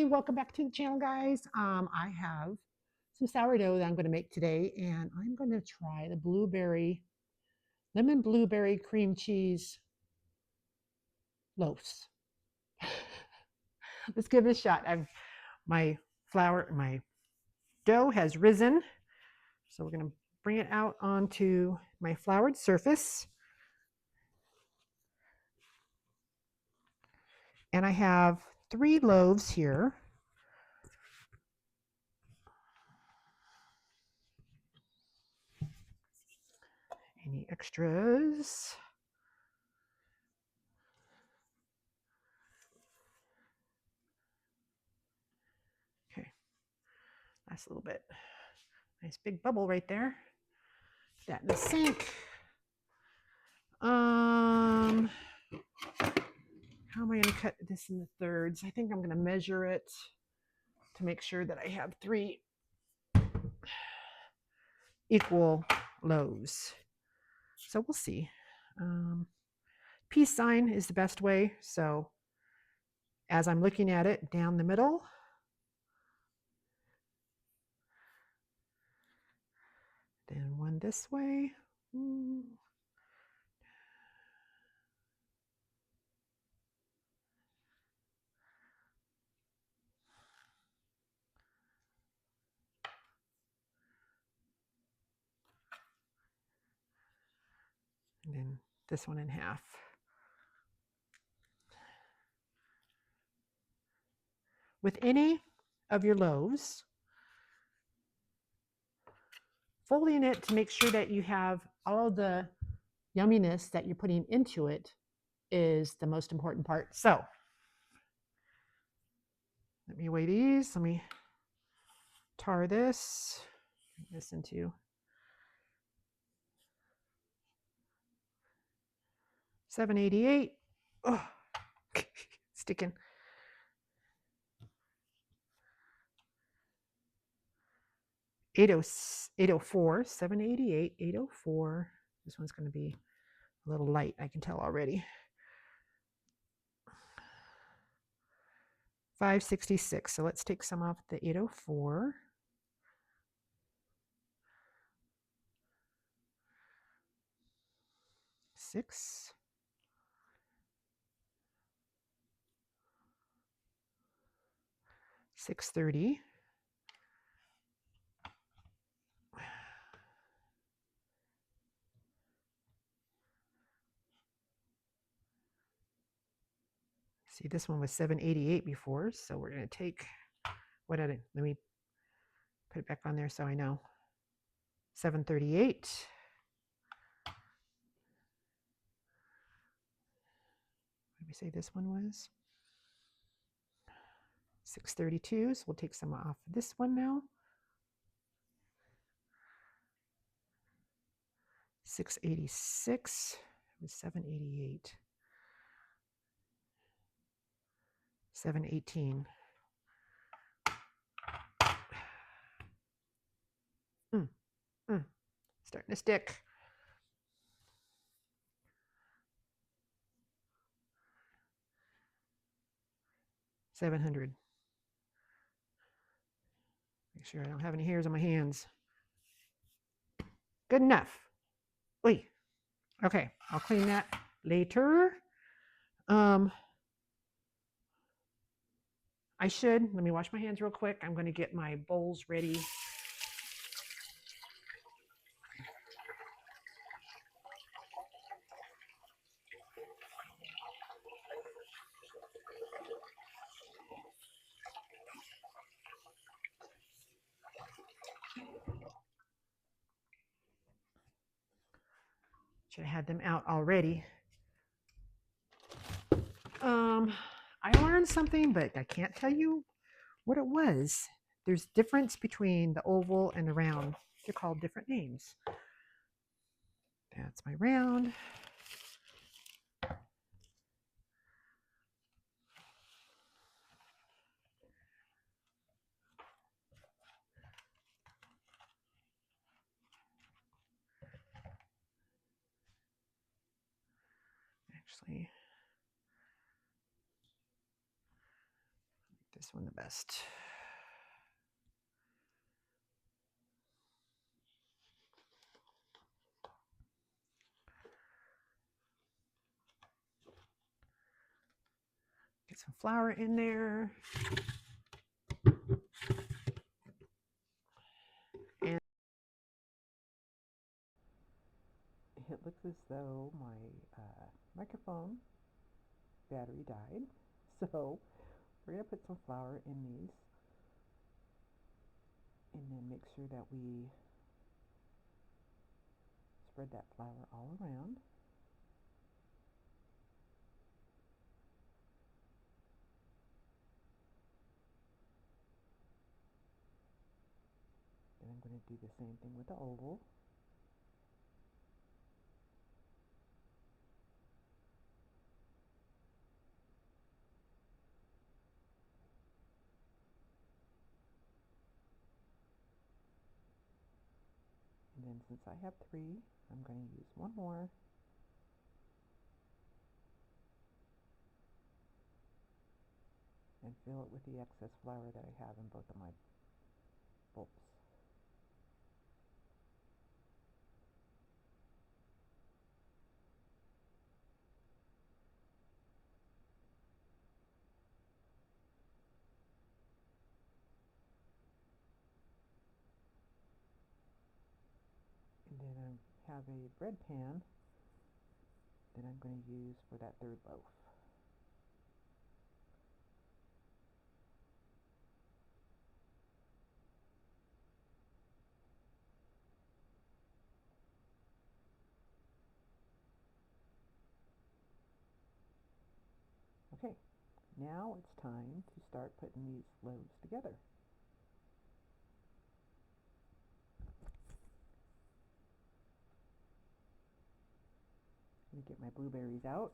welcome back to the channel, guys. I have some sourdough that I'm going to make today, and I'm going to try the lemon blueberry cream cheese loaves. Let's give it a shot. My dough has risen, so we're going to bring it out onto my floured surface. And I have 3 loaves here. Any extras? Okay, last little bit. Nice big bubble right there. Put that in the sink. How am I going to cut this into thirds? I think I'm going to measure it to make sure that I have 3 equal loaves. So we'll see. Peace sign is the best way. So as I'm looking at it, down the middle, then one this way. And then this one in half. With any of your loaves, folding it to make sure that you have all the yumminess that you're putting into it is the most important part. So let me weigh these. Let me tar this. Bring this into 788. Oh, sticking. 804, 788, 804. This one's going to be a little light, I can tell already. 566. So let's take some off the 804. Six. 630. See, this one was 788 before, so we're going to take let me put it back on there so I know. 738. What did we say this one was? 632. So we'll take some off this one now. 686. It was 788. 718. Starting to stick. 700. Make sure I don't have any hairs on my hands. Good enough. Oy. Okay, I'll clean that later. Let me wash my hands real quick. I'm going to get my bowls ready. Should have had them out already. I learned something, but I can't tell you what it was. There's difference between the oval and the round. They're called different names. That's my round. Actually, this one the best. Get some flour in there. And it looks as though my microphone battery died. So we're going to put some flour in these and then make sure that we spread that flour all around. And I'm going to do the same thing with the oval. And then since I have 3, I'm going to use one more. And fill it with the excess flour that I have in both of my bowls. And then I have a bread pan that I'm going to use for that 3rd loaf. Okay, now it's time to start putting these loaves together. Let me get my blueberries out.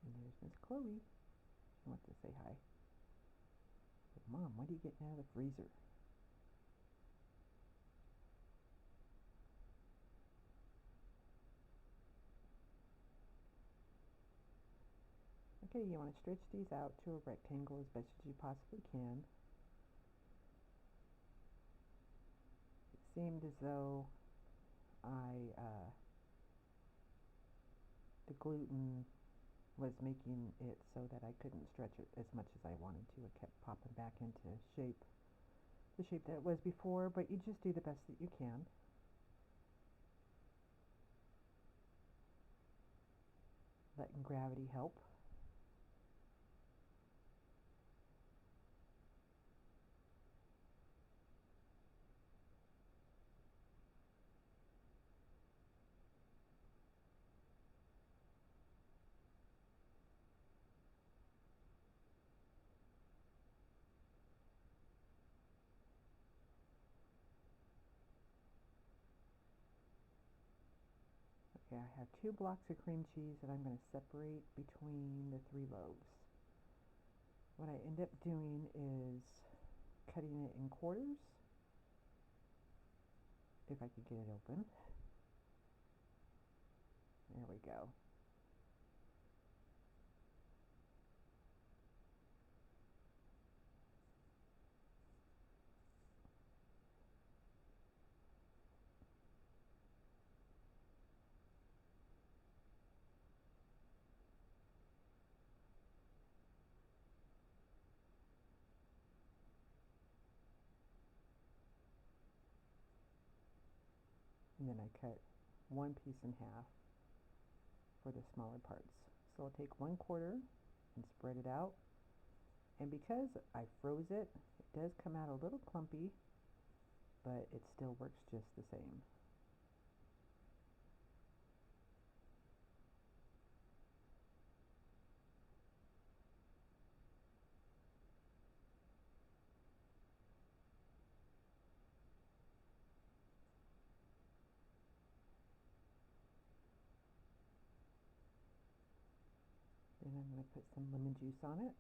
And there's Miss Chloe. She wants to say hi. But Mom, what are you getting out of the freezer? Okay, you want to stretch these out to a rectangle as best as you possibly can. It seemed as though the gluten was making it so that I couldn't stretch it as much as I wanted to. It kept popping back into shape, the shape that it was before, but you just do the best that you can. Letting gravity help. Okay, I have 2 blocks of cream cheese that I'm going to separate between the 3 loaves. What I end up doing is cutting it in quarters, if I could get it open. There we go. And then I cut 1 piece in half for the smaller parts. So I'll take 1/4 and spread it out. And because I froze it, it does come out a little clumpy, but it still works just the same. Then I'm going to put some lemon juice on it.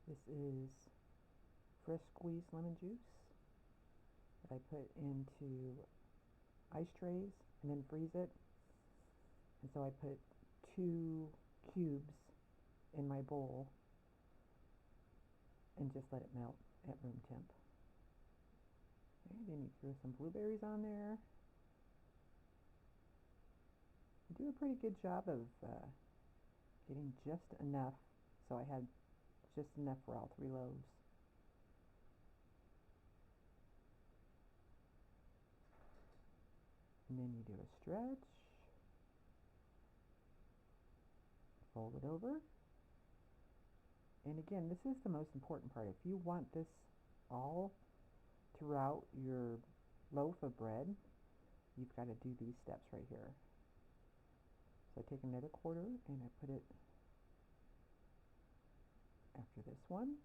This is fresh squeezed lemon juice that I put into ice trays and then freeze it. And so I put 2 cubes in my bowl and just let it melt at room temp. Okay, then you throw some blueberries on there. You do a pretty good job of getting just enough, so I had just enough for all 3 loaves. And then you do a stretch, fold it over. And again, this is the most important part. If you want this all throughout your loaf of bread, you've got to do these steps right here. So I take another quarter and I put it after this one.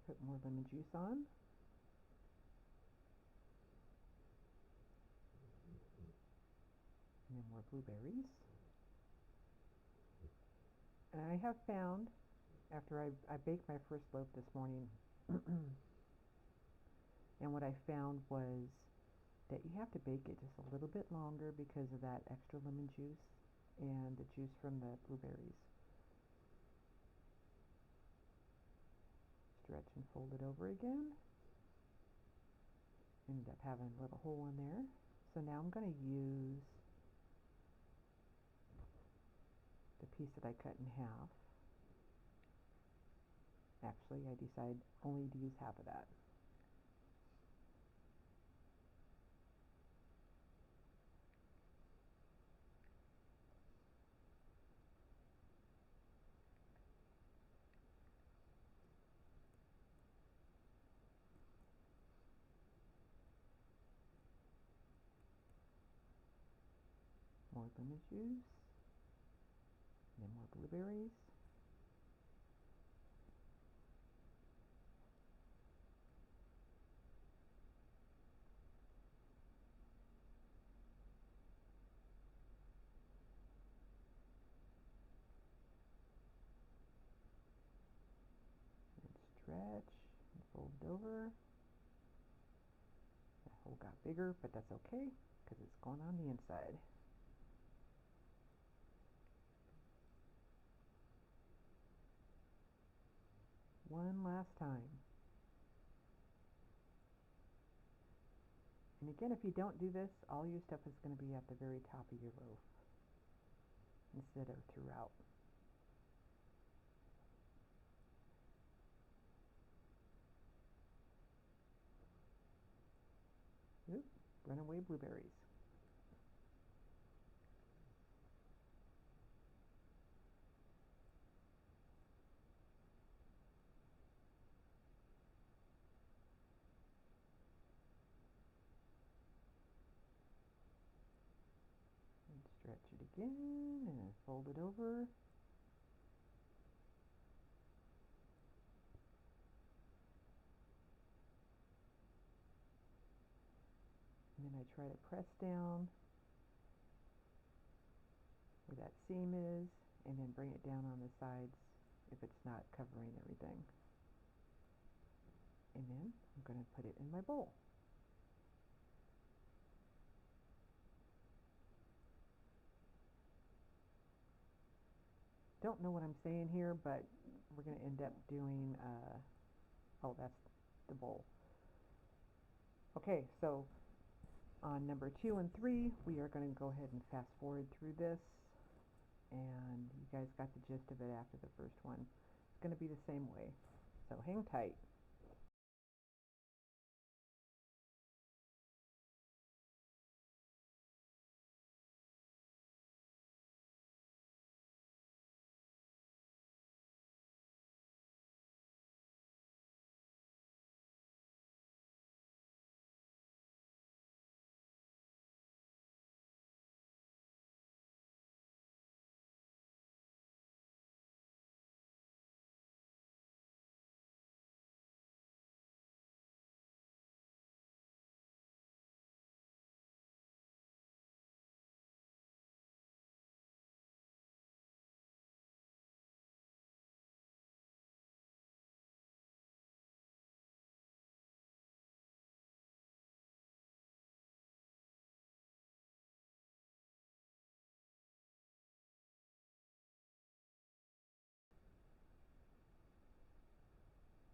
Put more lemon juice on. And then more blueberries. And I have found, after I baked my first loaf this morning, and what I found was that you have to bake it just a little bit longer because of that extra lemon juice and the juice from the blueberries. Stretch and fold it over again. Ended up having a little hole in there. So now I'm going to use the piece that I cut in half. Actually, I decide only to use half of that. More lemon juice, and then more blueberries. And stretch and fold it over. That hole got bigger, but that's okay because it's going on the inside. One last time. And again, if you don't do this, all your stuff is going to be at the very top of your loaf instead of throughout. Oop, runaway blueberries. And stretch it again and fold it over. And then I try to press down where that seam is and then bring it down on the sides if it's not covering everything. And then I'm going to put it in my bowl. Don't know what I'm saying here, but we're going to end up doing, oh, that's the bowl. Okay, so on number 2 and 3, we are going to go ahead and fast forward through this, and you guys got the gist of it after the first one. It's going to be the same way, so hang tight.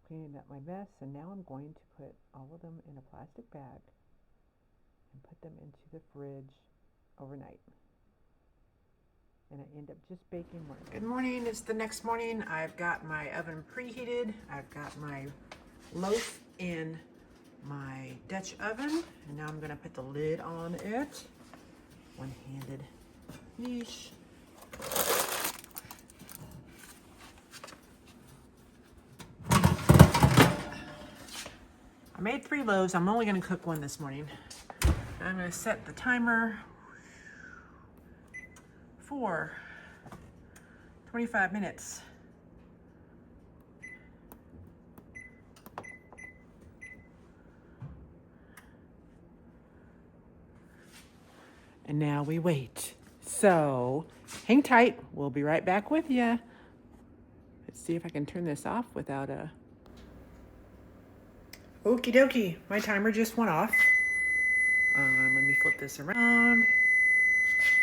cleaning up my mess, and now I'm going to put all of them in a plastic bag and put them into the fridge overnight. And I end up just baking one. Good morning, it's the next morning. I've got my oven preheated. I've got my loaf in my Dutch oven, and now I'm gonna put the lid on it. One-handed niche. I made 3 loaves. I'm only gonna cook one this morning. I'm gonna set the timer for 25 minutes. And now we wait. So hang tight. We'll be right back with you. Let's see if I can turn this off without a... Okie dokie. My timer just went off. Let me flip this around.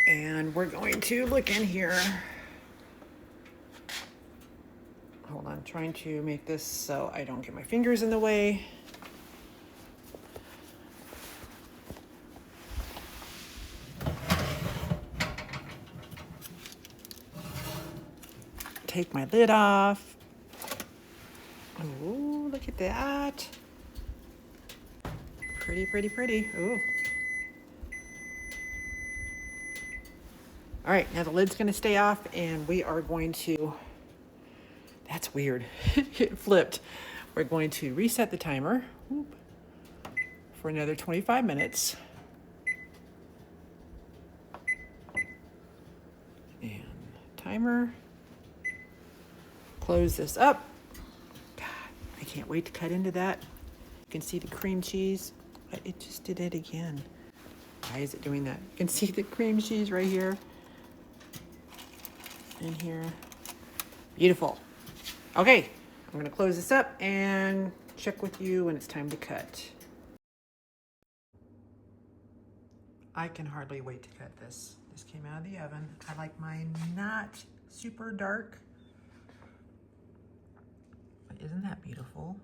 And we're going to look in here. Hold on, trying to make this so I don't get my fingers in the way. Take my lid off. Oh, look at that. Pretty, pretty, pretty. Ooh. All right, now the lid's gonna stay off and we are going to, that's weird, it flipped. We're going to reset the timer for another 25 minutes. And timer. Close this up. God, I can't wait to cut into that. You can see the cream cheese. It just did it again. Why is it doing that? You can see the cream cheese right here. In here. Beautiful. Okay, I'm gonna close this up and check with you when it's time to cut. I can hardly wait to cut this. This came out of the oven. I like mine not super dark. But isn't that beautiful?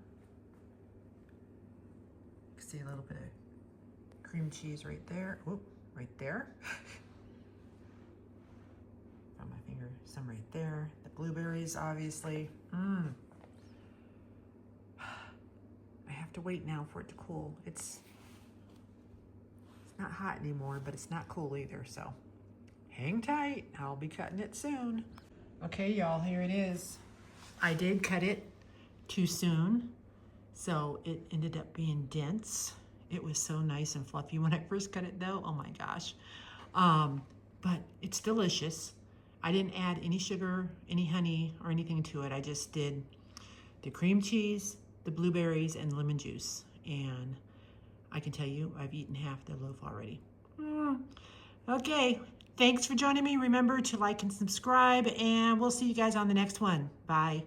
You can see a little bit of cream cheese right there. Oop, right there. On my finger, some right there. The blueberries, obviously. I have to wait now for it to cool. It's not hot anymore, but it's not cool either, so hang tight. I'll be cutting it soon. Okay, y'all, here it is. I did cut it too soon, so it ended up being dense. It was so nice and fluffy when I first cut it though. Oh my gosh. But it's delicious. I didn't add any sugar, any honey, or anything to it. I just did the cream cheese, the blueberries, and lemon juice. And I can tell you, I've eaten half the loaf already. Okay, thanks for joining me. Remember to like and subscribe, and we'll see you guys on the next one. Bye.